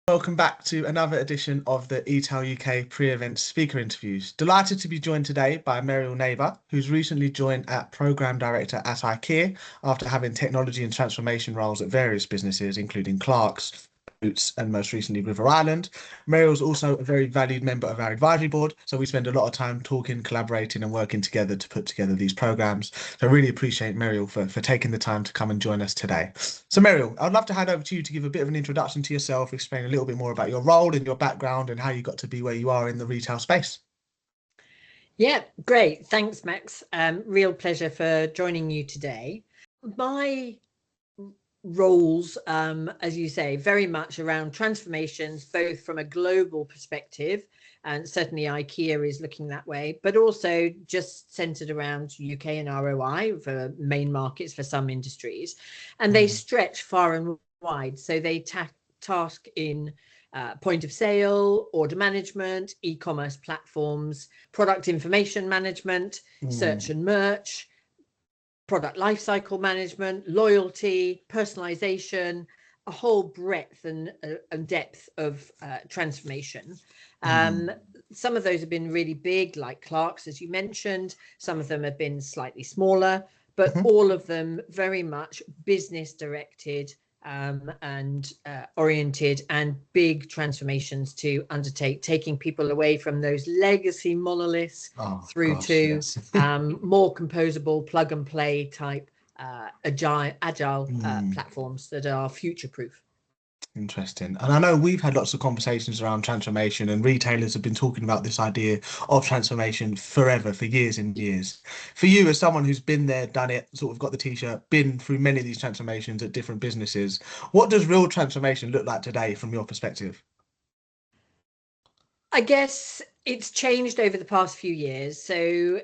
Welcome back to another edition of the eTail UK pre-event speaker interviews. Delighted to be joined today by Meriel Neighbour, who's recently joined as Programme Director at IKEA after having technology and transformation roles at various businesses, including Clarks, Boots, and most recently River Island. Meriel's also a very valued member of our advisory board, so we spend a lot of time talking, collaborating, and working together to put together these programmes. So I really appreciate Meriel for taking the time to come and join us today. So Meriel, I'd love to hand over to you to give a bit of an introduction to yourself, explain a little bit more about your role and your background and how you got to be where you are in the retail space. Yeah, great. Thanks, Max. Real pleasure for joining you today. My roles, as you say, very much around transformations, both from a global perspective, and certainly IKEA is looking that way, but also just centered around UK and ROI for main markets for some industries. And they stretch far and wide. So they task in point of sale, order management, e-commerce platforms, product information management, search and merch, product lifecycle management, loyalty, personalization, a whole breadth and depth of transformation. Some of those have been really big, like Clark's, as you mentioned. Some of them have been slightly smaller, but all of them very much business directed and oriented, and big transformations to undertake, taking people away from those legacy monoliths through to more composable plug and play type agile platforms that are future proof. Interesting. And I know we've had lots of conversations around transformation, and retailers have been talking about this idea of transformation forever, for years and years. For you, as someone who's been there, done it, sort of got the t-shirt, been through many of these transformations at different businesses, what does real transformation look like today from your perspective? I guess it's changed over the past few years. So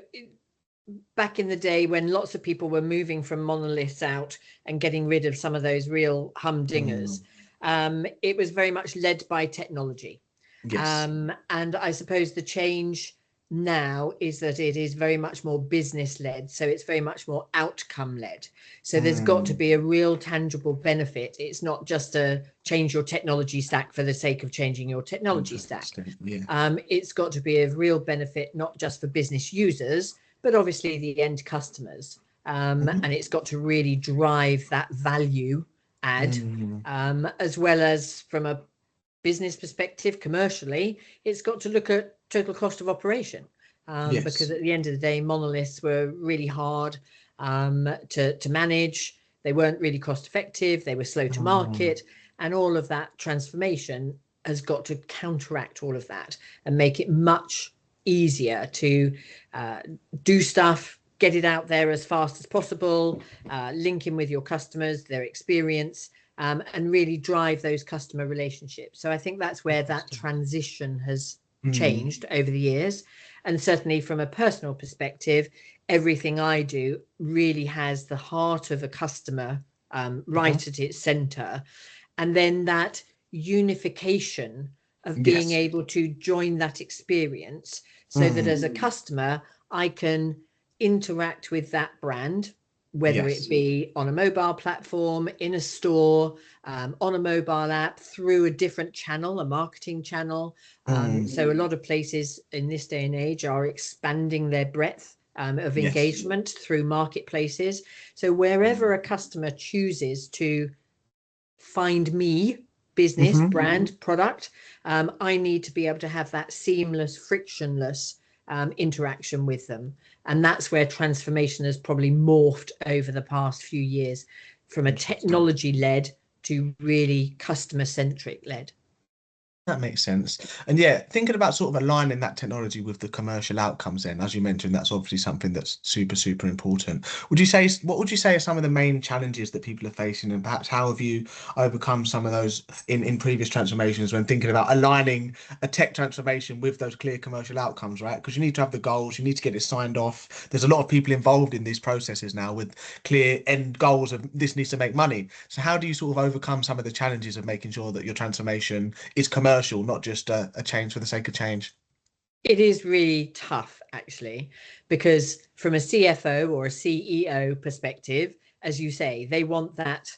back in the day when lots of people were moving from monoliths out and getting rid of some of those real humdingers, it was very much led by technology. Yes. And I suppose the change now is that it is very much more business led. So it's very much more outcome led. So there's got to be a real tangible benefit. It's not just to change your technology stack for the sake of changing your technology stack. Yeah. It's got to be of real benefit, not just for business users, but obviously the end customers. And it's got to really drive that value add, as well as from a business perspective, commercially, it's got to look at total cost of operation, because at the end of the day, monoliths were really hard to manage. They weren't really cost effective. They were slow to market, and all of that transformation has got to counteract all of that and make it much easier to do stuff, get it out there as fast as possible, link in with your customers, their experience, and really drive those customer relationships. So I think that's where that transition has changed over the years. And certainly from a personal perspective, everything I do really has the heart of a customer right at its center. And then that unification of being able to join that experience so that as a customer, I can interact with that brand, whether it be on a mobile platform, in a store, on a mobile app, through a different channel, a marketing channel. So a lot of places in this day and age are expanding their breadth of engagement through marketplaces. So wherever a customer chooses to find me, business, brand, product, I need to be able to have that seamless, frictionless interaction with them. And that's where transformation has probably morphed over the past few years, from a technology led to really customer centric led. That makes sense. And yeah, thinking about sort of aligning that technology with the commercial outcomes then, as you mentioned, that's obviously something that's super, super important. What would you say are some of the main challenges that people are facing, and perhaps how have you overcome some of those in previous transformations when thinking about aligning a tech transformation with those clear commercial outcomes, right? Because you need to have the goals, you need to get it signed off. There's a lot of people involved in these processes now with clear end goals of this needs to make money. So how do you sort of overcome some of the challenges of making sure that your transformation is commercial, not just a change for the sake of change? It is really tough, actually, because from a CFO or a CEO perspective, as you say, they want that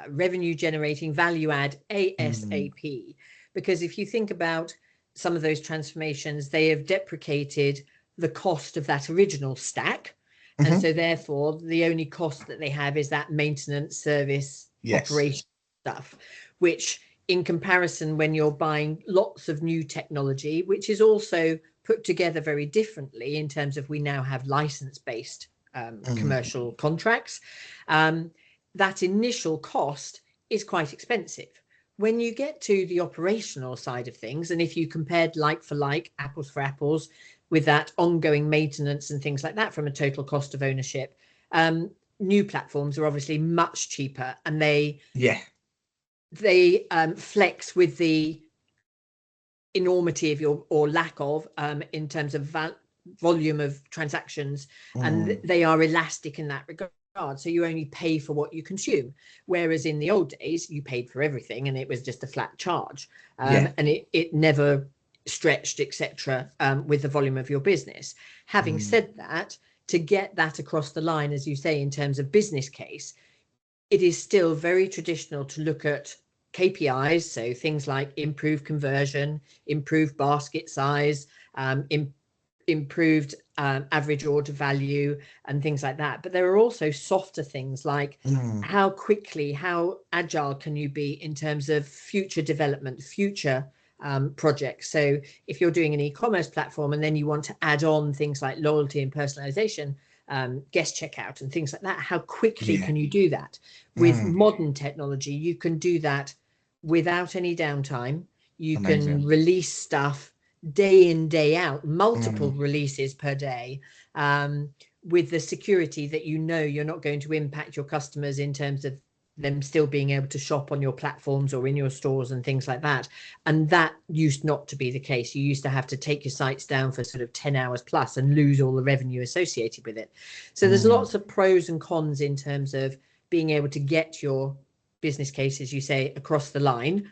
revenue generating value add ASAP. because if you think about some of those transformations, they have deprecated the cost of that original stack. And so therefore the only cost that they have is that maintenance, service, operation stuff, which in comparison, when you're buying lots of new technology, which is also put together very differently in terms of we now have license-based commercial contracts, that initial cost is quite expensive. When you get to the operational side of things, and if you compared like for like, apples for apples, with that ongoing maintenance and things like that from a total cost of ownership, new platforms are obviously much cheaper, and they flex with the enormity of your, or lack of, in terms of volume of transactions, and they are elastic in that regard. So you only pay for what you consume, whereas in the old days you paid for everything and it was just a flat charge, and it never stretched, etc., with the volume of your business. Having said that, to get that across the line, as you say, in terms of business case, it is still very traditional to look at KPIs, so things like improved conversion, improved basket size, improved average order value, and things like that. But there are also softer things like how quickly, how agile can you be in terms of future development, future projects. So if you're doing an e-commerce platform and then you want to add on things like loyalty and personalization, guest checkout and things like that, how quickly can you do that? With modern technology, you can do that without any downtime. You can release stuff day in, day out, multiple releases per day, with the security that you're not going to impact your customers in terms of them still being able to shop on your platforms or in your stores and things like that. And that used not to be the case. You used to have to take your sites down for sort of 10 hours plus and lose all the revenue associated with it. So there's lots of pros and cons in terms of being able to get your business case, as you say, across the line.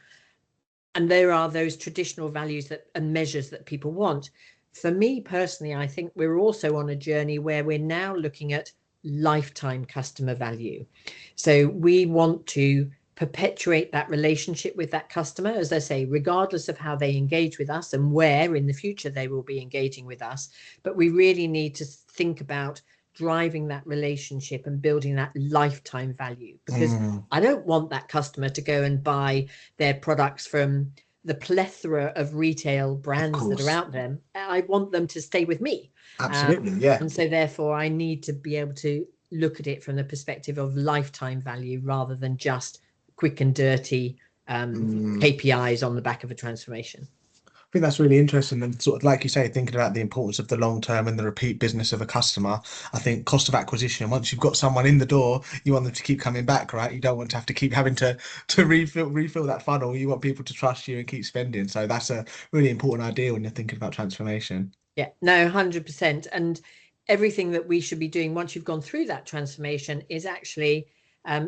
And there are those traditional values that and measures that people want. For me personally, I think we're also on a journey where we're now looking at lifetime customer value. So we want to perpetuate that relationship with that customer, as I say, regardless of how they engage with us and where in the future they will be engaging with us. But we really need to think about driving that relationship and building that lifetime value, because I don't want that customer to go and buy their products from the plethora of retail brands that are out there. I want them to stay with me. Absolutely, and so therefore I need to be able to look at it from the perspective of lifetime value rather than just quick and dirty KPIs on the back of a transformation. I think that's really interesting, and sort of like you say, thinking about the importance of the long term and the repeat business of a customer. I think cost of acquisition, once you've got someone in the door, you want them to keep coming back, right? You don't want to have to keep having to refill that funnel. You want people to trust you and keep spending. So that's a really important idea when you're thinking about transformation. Yeah, no, 100%. And everything that we should be doing once you've gone through that transformation is actually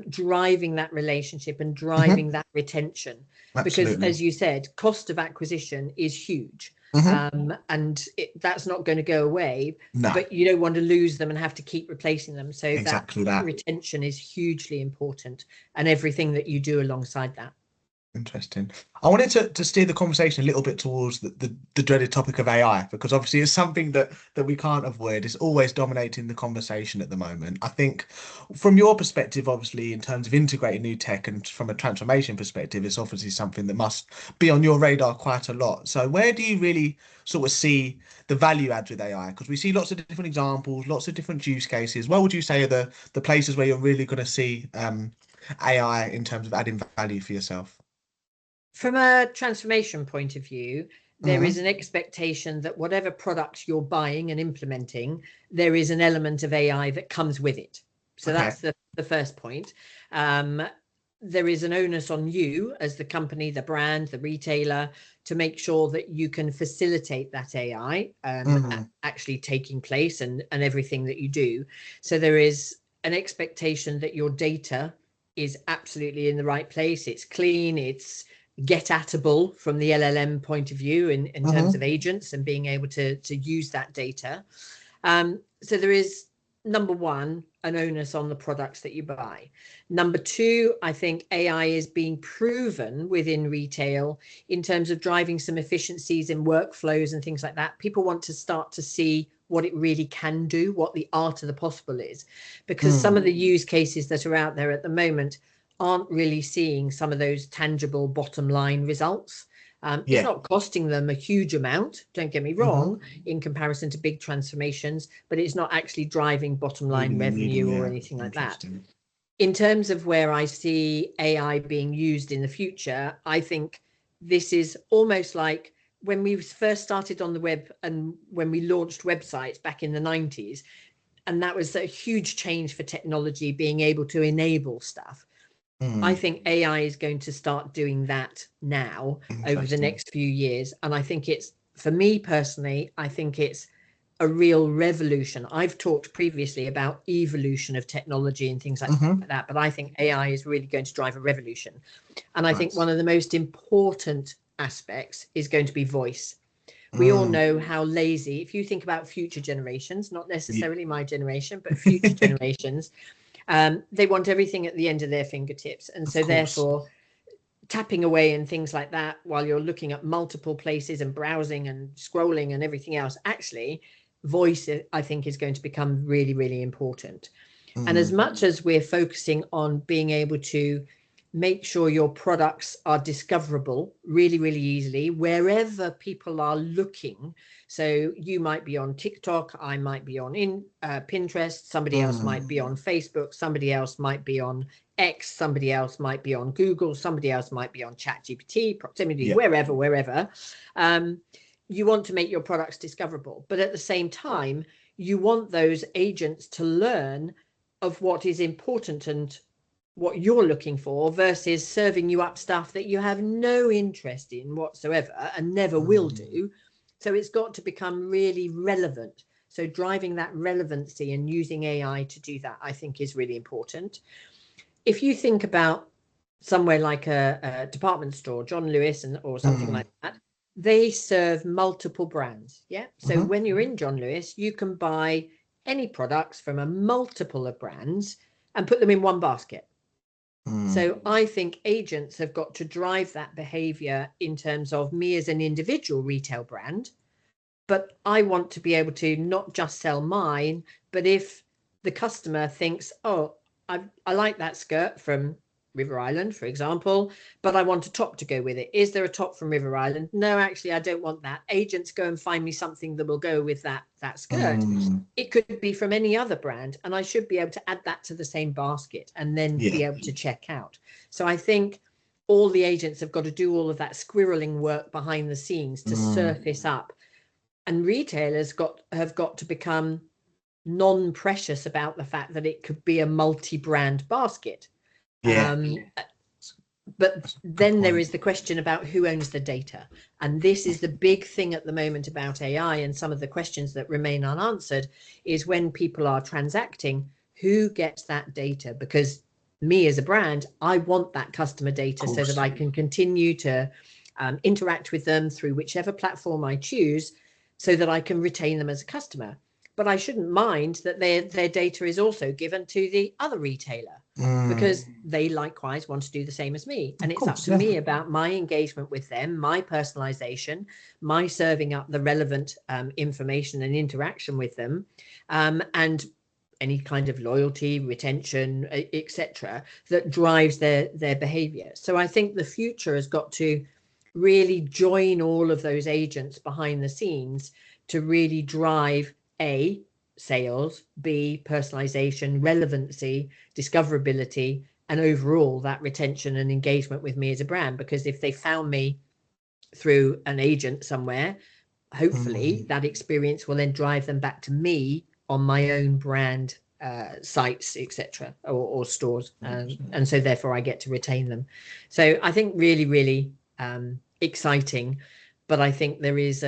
driving that relationship and driving that retention. Absolutely. Because as you said, cost of acquisition is huge. And that's not going to go away, but you don't want to lose them and have to keep replacing them. So Exactly that retention is hugely important, and everything that you do alongside that. Interesting. I wanted to steer the conversation a little bit towards the dreaded topic of AI, because obviously it's something that we can't avoid. It's always dominating the conversation at the moment. I think from your perspective, obviously, in terms of integrating new tech and from a transformation perspective, it's obviously something that must be on your radar quite a lot. So where do you really sort of see the value adds with AI? Because we see lots of different examples, lots of different use cases. What would you say are the places where you're really going to see AI in terms of adding value for yourself? From a transformation point of view, there is an expectation that whatever products you're buying and implementing, there is an element of AI that comes with it. So that's the first point. There is an onus on you as the company, the brand, the retailer, to make sure that you can facilitate that AI actually taking place and everything that you do. So there is an expectation that your data is absolutely in the right place. It's clean, it's get-atable from the LLM point of view in terms of agents and being able to use that data. So there is, number one, an onus on the products that you buy. Number two, I think AI is being proven within retail in terms of driving some efficiencies in workflows and things like that. People want to start to see what it really can do, what the art of the possible is, because some of the use cases that are out there at the moment aren't really seeing some of those tangible bottom line results. It's not costing them a huge amount, don't get me wrong, in comparison to big transformations, but it's not actually driving bottom line revenue or anything like that. In terms of where I see AI being used in the future, I think this is almost like when we first started on the web and when we launched websites back in the 90s, and that was a huge change for technology being able to enable stuff. I think AI is going to start doing that now over the next few years. And I think it's, for me personally, I think it's a real revolution. I've talked previously about evolution of technology and things like that, but I think AI is really going to drive a revolution. And I think one of the most important aspects is going to be voice. We all know how lazy, if you think about future generations, not necessarily my generation, but future generations, they want everything at the end of their fingertips. And so therefore tapping away and things like that while you're looking at multiple places and browsing and scrolling and everything else, actually voice, I think, is going to become really, really important. And as much as we're focusing on being able to make sure your products are discoverable really, really easily wherever people are looking. So you might be on TikTok, I might be on Pinterest, somebody else might be on Facebook, somebody else might be on X, somebody else might be on Google, somebody else might be on ChatGPT, Proximity, wherever. You want to make your products discoverable, but at the same time, you want those agents to learn of what is important and what you're looking for versus serving you up stuff that you have no interest in whatsoever and never will do. So it's got to become really relevant. So driving that relevancy and using AI to do that, I think, is really important. If you think about somewhere like a department store, John Lewis or something like that, they serve multiple brands. Yeah. So when you're in John Lewis, you can buy any products from a multiple of brands and put them in one basket. So I think agents have got to drive that behavior in terms of me as an individual retail brand, but I want to be able to not just sell mine, but if the customer thinks, oh, I like that skirt from River Island, for example, but I want a top to go with it. Is there a top from River Island? No, actually, I don't want that. Agents, go and find me something that will go with that skirt. It could be from any other brand, and I should be able to add that to the same basket and then be able to check out. So I think all the agents have got to do all of that squirreling work behind the scenes to surface up. And retailers have got to become non-precious about the fact that it could be a multi-brand basket. But then there is the question about who owns the data. And this is the big thing at the moment about AI, and some of the questions that remain unanswered is when people are transacting, who gets that data? Because me as a brand, I want that customer data so that I can continue to interact with them through whichever platform I choose so that I can retain them as a customer. But I shouldn't mind that their data is also given to the other retailer because they likewise want to do the same as me. And it's up to me about my engagement with them, my personalization, my serving up the relevant information and interaction with them, and any kind of loyalty, retention, etc., that drives their behavior. So I think the future has got to really join all of those agents behind the scenes to really drive A, sales, B, personalization, relevancy, discoverability, and overall that retention and engagement with me as a brand. Because if they found me through an agent somewhere, hopefully that experience will then drive them back to me on my own brand sites, etc., or stores, and so therefore I get to retain them. So I think really, really exciting, but I think there is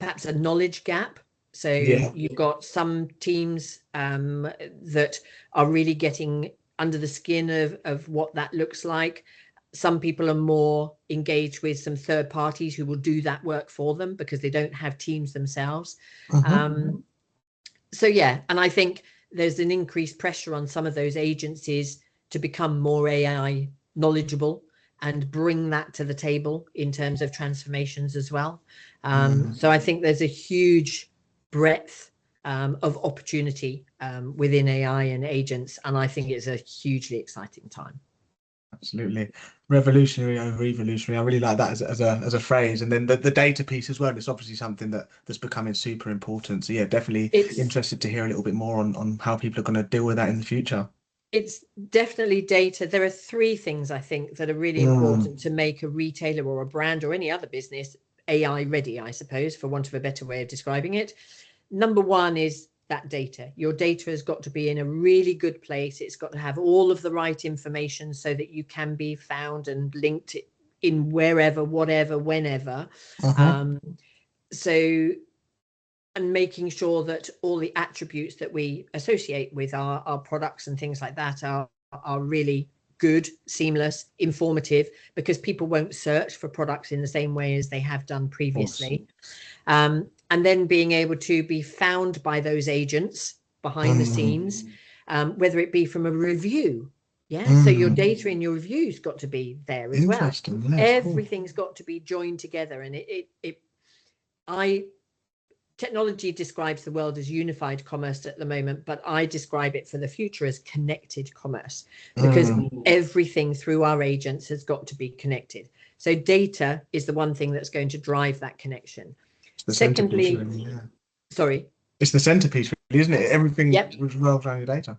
perhaps a knowledge gap. So you've got some teams that are really getting under the skin of what that looks like. Some people are more engaged with some third parties who will do that work for them because they don't have teams themselves. So yeah, and I think there's an increased pressure on some of those agencies to become more AI knowledgeable and bring that to the table in terms of transformations as well. So I think there's a huge breadth of opportunity within AI and agents, and I think it's a hugely exciting time. Absolutely. Revolutionary over evolutionary. I really like that as a phrase. And then the data piece as well. It's obviously something that's becoming super important. So yeah, definitely interested to hear a little bit more on how people are going to deal with that in the future. It's definitely data. There are three things I think that are really important to make a retailer or a brand or any other business AI ready, I suppose, for want of a better way of describing it. Number one is that data. Your data has got to be in a really good place. It's got to have all of the right information so that you can be found and linked in wherever, whatever, whenever. So, and making sure that all the attributes that we associate with our products and things like that are really good, seamless, informative, because people won't search for products in the same way as they have done previously. And then being able to be found by those agents behind the scenes, whether it be from a review. So your data in your reviews got to be there as well. Everything's got to be joined together. And technology describes the world as unified commerce at the moment, but I describe it for the future as connected commerce, because everything through our agents has got to be connected. So data is the one thing that's going to drive that connection. Secondly, sorry, it's the centerpiece, really, isn't it? Everything revolves around your data.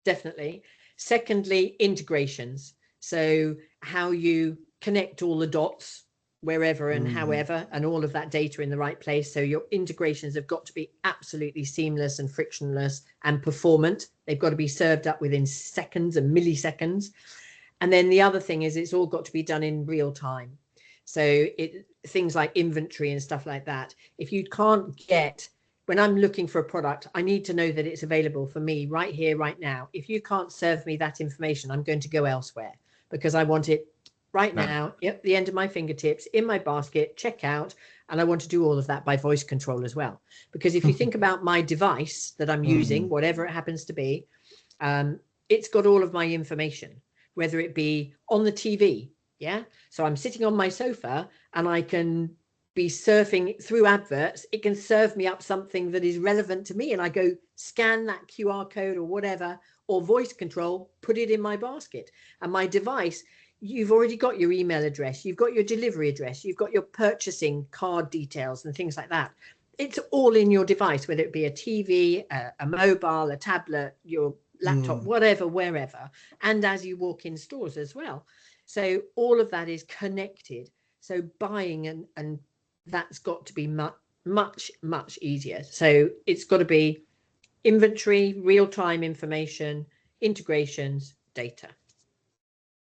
Definitely. Secondly, integrations. So how you connect all the dots wherever and however, and all of that data in the right place. So your integrations have got to be absolutely seamless and frictionless and performant. They've got to be served up within seconds and milliseconds. And then the other thing is it's all got to be done in real time. So things like inventory and stuff like that. If you can't get, when I'm looking for a product, I need to know that it's available for me right here, right now. If you can't serve me that information, I'm going to go elsewhere because I want it right now, at the end of my fingertips, in my basket, check out. And I want to do all of that by voice control as well. Because if you think about my device that I'm using, whatever it happens to be, it's got all of my information, whether it be on the TV. So I'm sitting on my sofa and I can be surfing through adverts. It can serve me up something that is relevant to me. And I go scan that QR code or whatever, or voice control, put it in my basket. And my device, you've already got your email address, you've got your delivery address, you've got your purchasing card details and things like that. It's all in your device, whether it be a TV, a mobile, a tablet, your laptop, whatever, wherever, and as you walk in stores as well. So all of that is connected. So buying and that's got to be much easier. So it's got to be inventory, real-time information, integrations, data.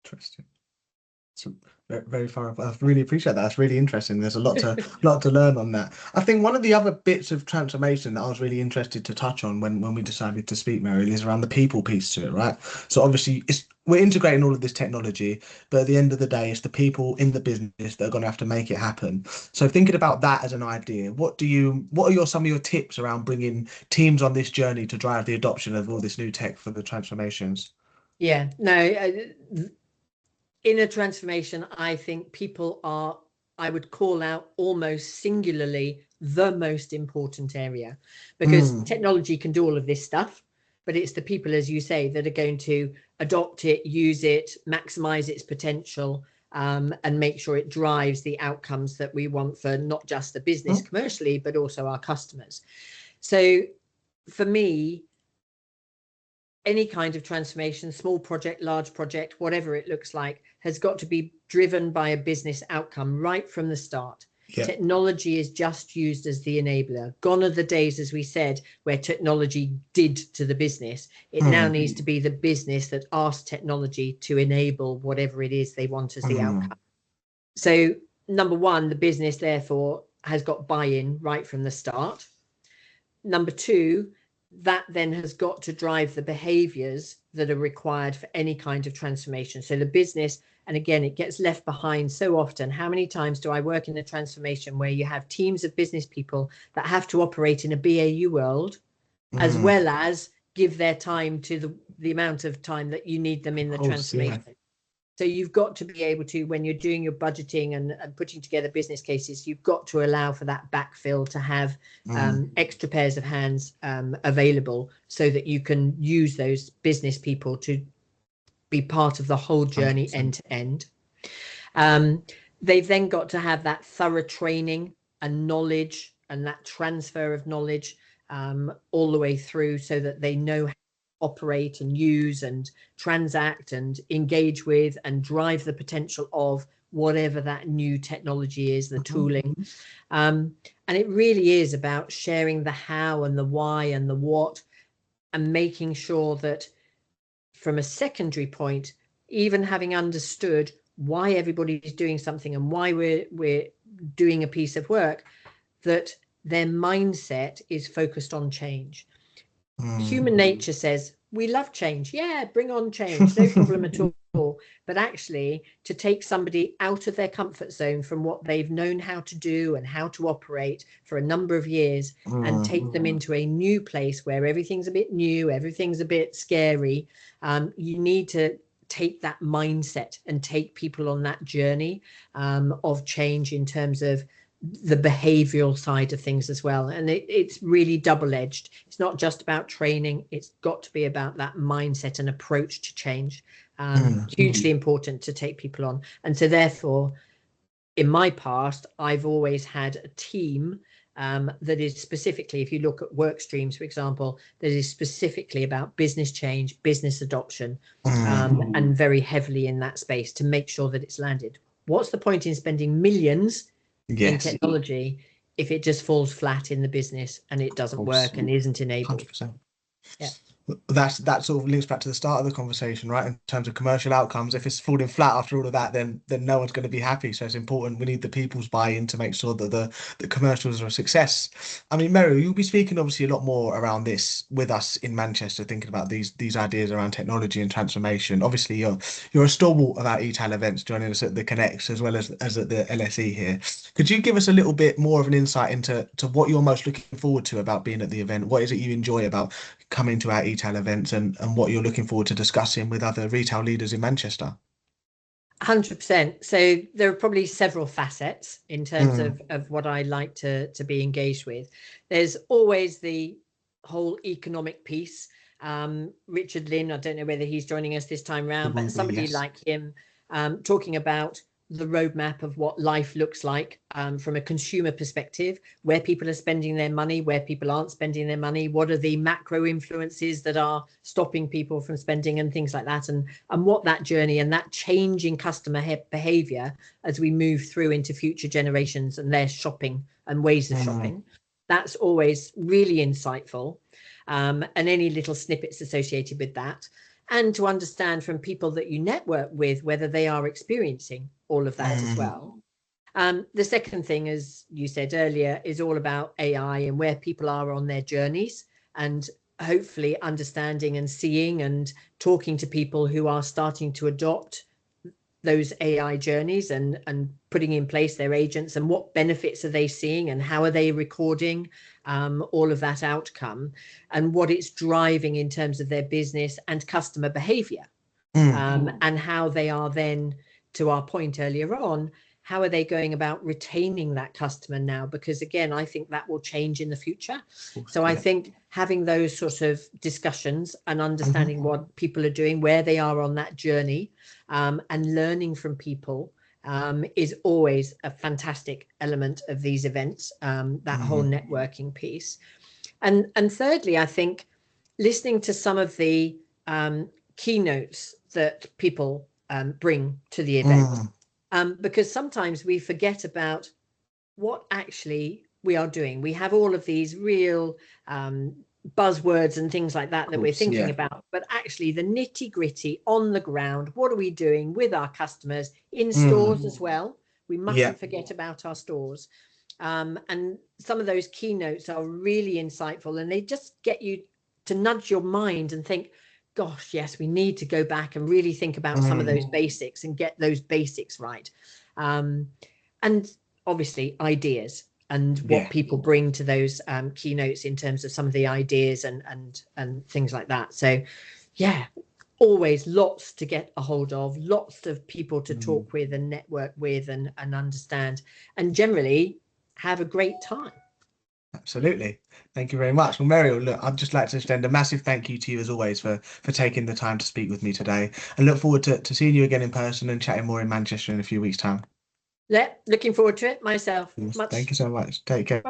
Interesting. So very far. I really appreciate that. That's really interesting. There's a lot to learn on that. I think one of the other bits of transformation that I was really interested to touch on when we decided to speak, Meriel, is around the people piece to it, right? So obviously we're integrating all of this technology, but at the end of the day, it's the people in the business that are going to have to make it happen. So thinking about that as an idea, what are some of your tips around bringing teams on this journey to drive the adoption of all this new tech for the transformations? Yeah, no. In a transformation, I think people are, I would call out almost singularly the most important area, because technology can do all of this stuff, but it's the people, as you say, that are going to adopt it, use it, maximize its potential, and make sure it drives the outcomes that we want for not just the business commercially, but also our customers. So for me, any kind of transformation, small project, large project, whatever it looks like, has got to be driven by a business outcome right from the start. Technology is just used as the enabler. Gone are the days, as we said, where technology did to the business. It now needs to be the business that asks technology to enable whatever it is they want as the outcome. So number one, the business therefore has got buy-in right from the start. Number two, that then has got to drive the behaviors that are required for any kind of transformation. So the business, and again, it gets left behind so often. How many times do I work in a transformation where you have teams of business people that have to operate in a BAU world, as well as give their time to the amount of time that you need them in the transformation. Yeah. So you've got to be able to, when you're doing your budgeting and putting together business cases, you've got to allow for that backfill to have extra pairs of hands available, so that you can use those business people to be part of the whole journey 100%. end to end. They've then got to have that thorough training and knowledge, and that transfer of knowledge all the way through, so that they know how to operate and use and transact and engage with and drive the potential of whatever that new technology is, the tooling. And it really is about sharing the how and the why and the what, and making sure that from a secondary point, even having understood why everybody is doing something and why we're doing a piece of work, that their mindset is focused on change. Human nature says, we love change. Yeah, bring on change, no problem at all. But actually, to take somebody out of their comfort zone from what they've known how to do and how to operate for a number of years, and take them into a new place where everything's a bit new, everything's a bit scary, you need to take that mindset and take people on that journey of change in terms of the behavioral side of things as well. And it's really double-edged. It's not just about training, it's got to be about that mindset and approach to change. Hugely important to take people on. And so therefore, in my past, I've always had a team that is specifically, if you look at work streams, for example, that is specifically about business change, business adoption, and very heavily in that space to make sure that it's landed. What's the point in spending millions in technology if it just falls flat in the business and it doesn't work and isn't enabled? 100%. Yeah. That sort of links back to the start of the conversation, right? In terms of commercial outcomes, if it's falling flat after all of that, then no one's going to be happy. So it's important. We need the people's buy-in to make sure that the commercials are a success. I mean, Meriel, you'll be speaking obviously a lot more around this with us in Manchester, thinking about these ideas around technology and transformation. Obviously, you're a stalwart of our eTail events, joining us at the Connects as well as at the LSE here. Could you give us a little bit more of an insight into what you're most looking forward to about being at the event? What is it you enjoy about coming to our eTail events, and what you're looking forward to discussing with other retail leaders in Manchester? 100%. So there are probably several facets in terms of what I like to be engaged with. There's always the whole economic piece. Richard Lynn, I don't know whether he's joining us this time round, but somebody like him talking about the roadmap of what life looks like from a consumer perspective, where people are spending their money, where people aren't spending their money, what are the macro influences that are stopping people from spending and things like that, and what that journey and that change in customer behavior as we move through into future generations and their shopping and ways of shopping. That's always really insightful, and any little snippets associated with that. And to understand from people that you network with whether they are experiencing all of that as well. The second thing, as you said earlier, is all about AI and where people are on their journeys, and hopefully understanding and seeing and talking to people who are starting to adopt those AI journeys and putting in place their agents, and what benefits are they seeing and how are they recording all of that outcome and what it's driving in terms of their business and customer behavior, and how they are then, to our point earlier on, how are they going about retaining that customer now? Because again, I think that will change in the future. So I think having those sort of discussions and understanding what people are doing, where they are on that journey, and learning from people is always a fantastic element of these events, that whole networking piece. And thirdly, I think listening to some of the keynotes that people bring to the event, because sometimes we forget about what actually we are doing. We have all of these real buzzwords and things like that we're thinking about, but actually the nitty gritty on the ground, what are we doing with our customers in stores as well? We mustn't forget about our stores. And some of those keynotes are really insightful, and they just get you to nudge your mind and think, gosh, yes, we need to go back and really think about some of those basics and get those basics right. And obviously ideas. what people bring to those keynotes in terms of some of the ideas and things like that. So yeah, always lots to get a hold of, lots of people to talk with and network with and understand, and generally have a great time. Absolutely. Thank you very much. Well, Meriel, look, I'd just like to extend a massive thank you to you as always for taking the time to speak with me today, and look forward to seeing you again in person and chatting more in Manchester in a few weeks' time. Yeah, looking forward to it myself. Thank you so much. Take care.